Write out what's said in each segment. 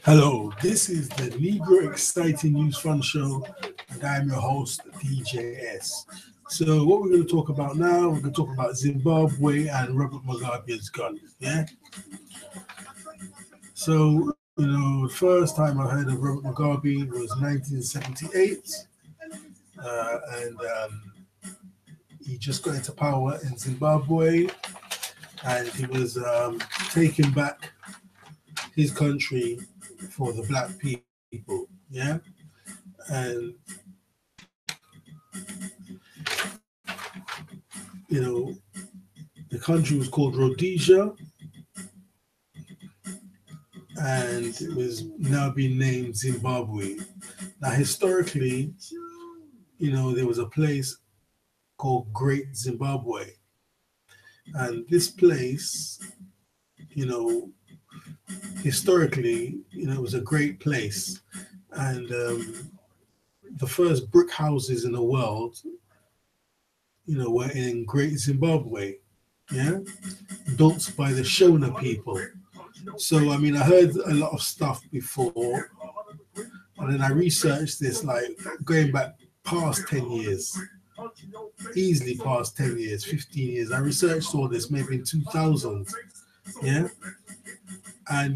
Hello, this is the Negro Exciting News Fun Show, and I'm your host, DJS. So, what we're going to talk about now, we're going to talk about Zimbabwe and Robert Mugabe's gun. Yeah. So, the first time I heard of Robert Mugabe was 1978, and he just got into power in Zimbabwe, and he was taking back his country for the black people, yeah, and the country was called Rhodesia, and it was now being named Zimbabwe. Now, historically, there was a place called Great Zimbabwe, and this place, historically, it was a great place, and the first brick houses in the world, were in Great Zimbabwe, yeah, built by the Shona people. So, I heard a lot of stuff before, and then I researched this, like going back past 10 years, easily past 10 years, 15 years. I researched all this maybe in 2000, yeah, and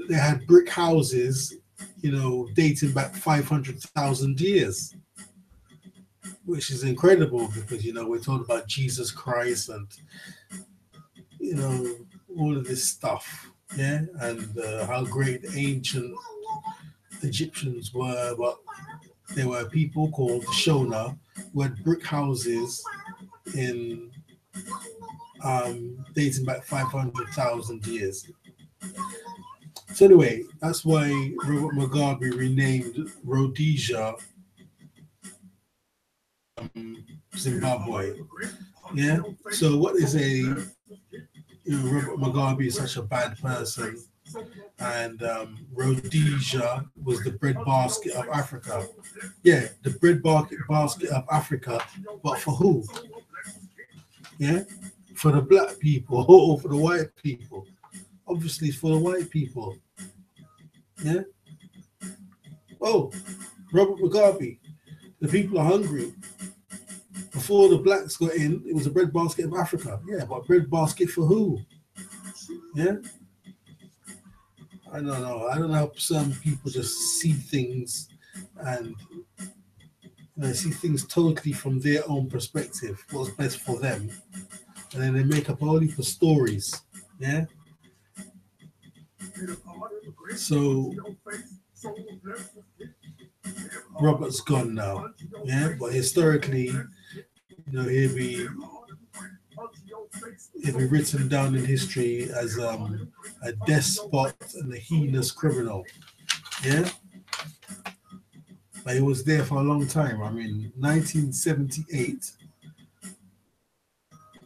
they had brick houses, dating back 500,000 years, which is incredible because, we're talking about Jesus Christ and, all of this stuff, yeah, and how great the ancient Egyptians were, but there were people called Shona who had brick houses in dating back 500,000 years. So anyway, that's why Robert Mugabe renamed Rhodesia Zimbabwe. Yeah. So what is Robert Mugabe is such a bad person, and Rhodesia was the breadbasket of Africa. Yeah, the breadbasket of Africa, but for who? Yeah, for the black people or for the white people? Obviously, it's for the white people. Yeah. Oh, Robert Mugabe, the people are hungry. Before the blacks got in, it was a breadbasket of Africa. Yeah, but breadbasket for who? Yeah. I don't know. I don't know how some people just see things and see things totally from their own perspective, what's best for them, and then they make up all heap of stories. Yeah. So Robert's gone now. Yeah, but historically, he'll be written down in history as a despot and a heinous criminal. Yeah. But he was there for a long time. 1978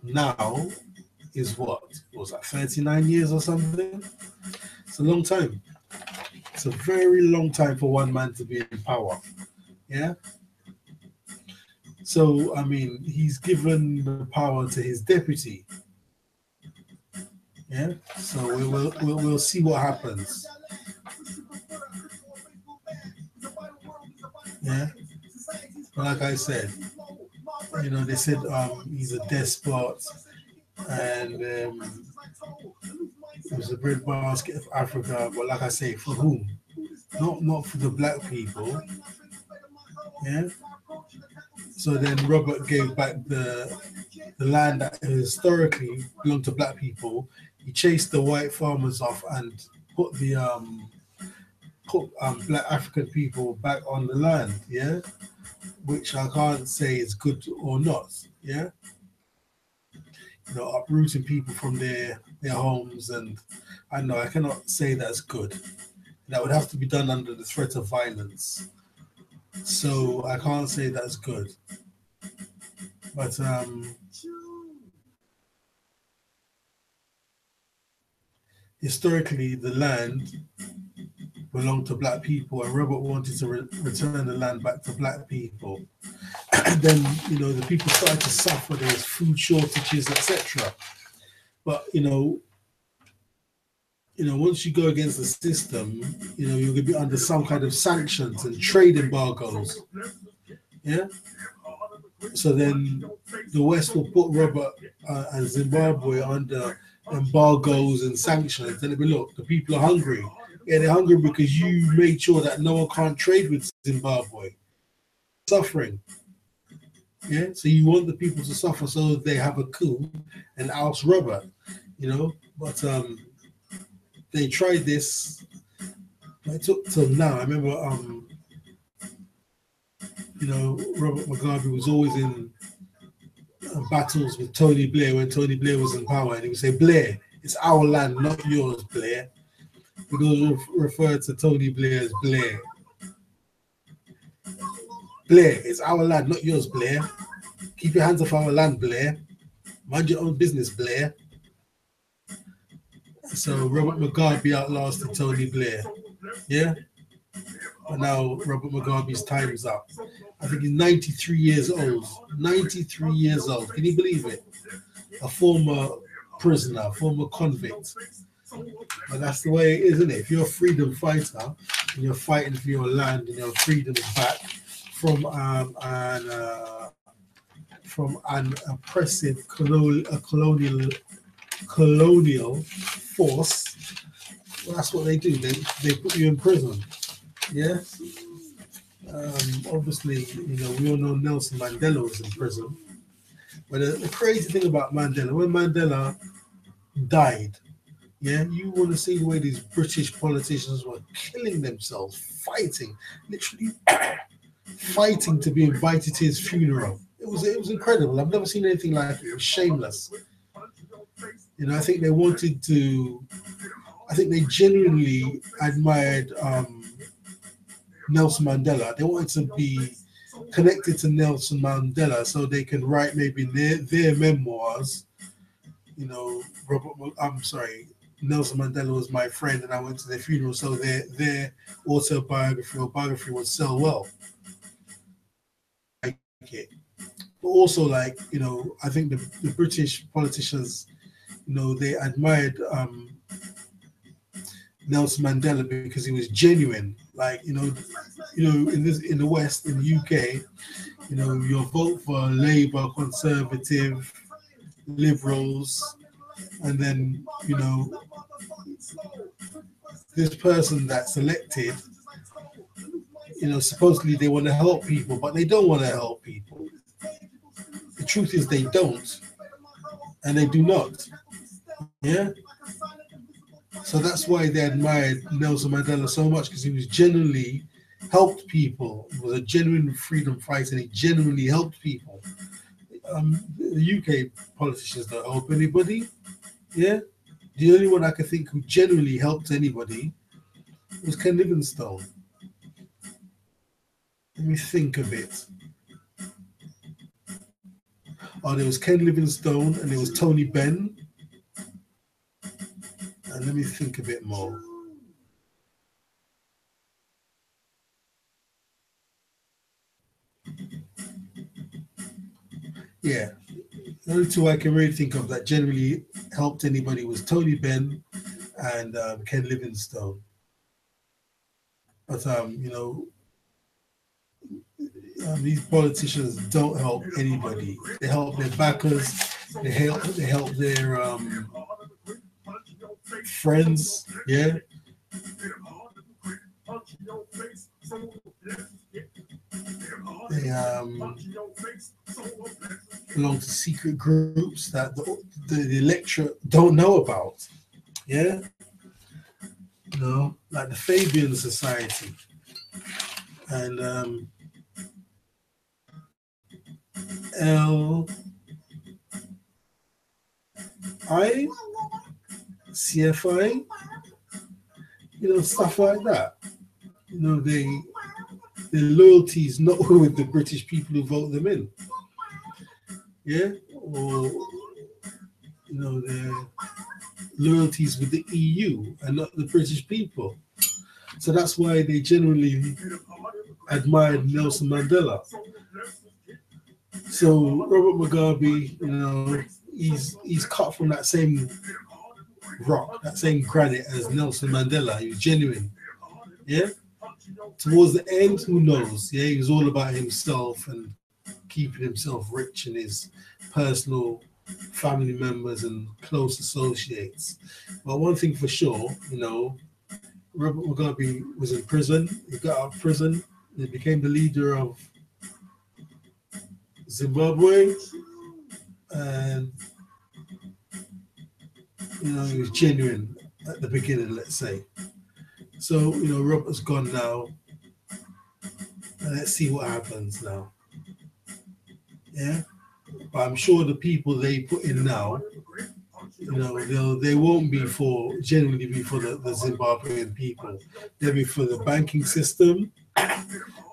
now is what? Was that 39 years or something? It's a long time. It's a very long time for one man to be in power. Yeah. So, he's given the power to his deputy. Yeah. So we'll see what happens. Yeah. But like I said, they said he's a despot and it was a breadbasket of Africa. But like I say, for whom? Not for the black people. Yeah. So then Robert gave back the land that historically belonged to black people. He chased the white farmers off and put the black African people back on the land. Yeah, which I can't say is good or not. Yeah, uprooting people from their homes, and I know I cannot say that's good. That would have to be done under the threat of violence. So I can't say that's good. But historically, the land belonged to black people, and Robert wanted to return the land back to black people. And then, the people started to suffer. There was food shortages, etc. But once you go against the system, you're going to be under some kind of sanctions and trade embargoes. Yeah. So then the West will put Robert and Zimbabwe under embargoes and sanctions. And they'll be, look, the people are hungry. Yeah, they're hungry because you made sure that no one can't trade with Zimbabwe. Suffering. Yeah. So you want the people to suffer so they have a coup and oust Robert. But they tried this. It took till now. I remember, Robert Mugabe was always in battles with Tony Blair when Tony Blair was in power, and he would say, "Blair, it's our land, not yours, Blair." He would refer to Tony Blair as Blair. Blair, it's our land, not yours, Blair. Keep your hands off our land, Blair. Mind your own business, Blair. So Robert Mugabe outlasted Tony Blair. Yeah? But now Robert Mugabe's time is up. I think he's 93 years old. 93 years old. Can you believe it? A former prisoner, former convict. But that's the way it is, isn't it? If you're a freedom fighter and you're fighting for your land and your freedom is back from an oppressive colonial force, well, that's what they do. They put you in prison. Yeah. Obviously, we all know Nelson Mandela was in prison. But the crazy thing about Mandela, when Mandela died, yeah, you want to see the way these British politicians were killing themselves, fighting, literally fighting to be invited to his funeral. It was incredible. I've never seen anything like it. It was shameless. I think they genuinely admired Nelson Mandela. They wanted to be connected to Nelson Mandela so they can write maybe their memoirs. Nelson Mandela was my friend and I went to their funeral, so their autobiography or biography would sell well. But also, I think the British politicians, they admired Nelson Mandela because he was genuine. In the West, in the UK, your vote for Labour, Conservative, Liberals, and then this person that's elected, supposedly they want to help people, but they don't want to help people. The truth is they don't, and they do not. Yeah. So that's why they admired Nelson Mandela so much, because he was genuinely helped people. He was a genuine freedom fighter, and he genuinely helped people. The UK politicians don't help anybody. Yeah. The only one I could think who genuinely helped anybody was Ken Livingstone. Let me think a bit. Oh, there was Ken Livingstone and there was Tony Benn. And let me think a bit more. Yeah. The only two I can really think of that generally helped anybody was Tony Benn and Ken Livingstone. But, these politicians don't help anybody. They help their backers. They help their friends. Yeah. They belong to secret groups that the electorate don't know about. Yeah. Like the Fabian Society. And CFI, stuff like that. Their loyalty is not with the British people who vote them in. Yeah? Or, their loyalties with the EU and not the British people. So that's why they generally admired Nelson Mandela. So Robert Mugabe, he's cut from that same rock, that same granite as Nelson Mandela. He was genuine. Yeah. Towards the end, who knows? Yeah, he was all about himself and keeping himself rich and his personal family members and close associates. But one thing for sure, you know, Robert Mugabe was in prison. He got out of prison. He became the leader of Zimbabwe, and you know he was genuine at the beginning, let's say. So you know Robert's gone now, and let's see what happens now. Yeah, but I'm sure the people they put in now, you know, they won't be for genuinely be for the Zimbabwean people. They'll be for the banking system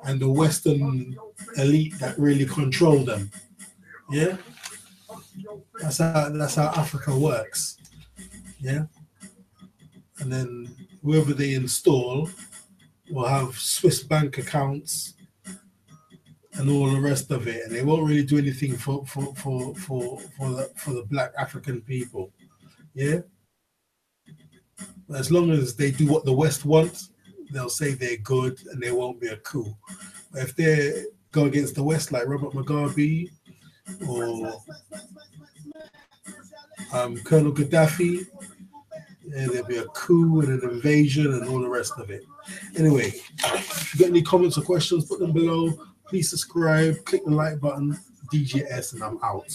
and the Western elite that really control them. Yeah, that's how Africa works. Yeah, and then whoever they install will have Swiss bank accounts and all the rest of it, and they won't really do anything for the black African people. Yeah, but as long as they do what the West wants, they'll say they're good, and there won't be a coup. But if they go against the West, like Robert Mugabe or Colonel Gaddafi, yeah, there'll be a coup and an invasion and all the rest of it. Anyway, if you got any comments or questions, put them below. Please subscribe, click the like button, DJS, and I'm out.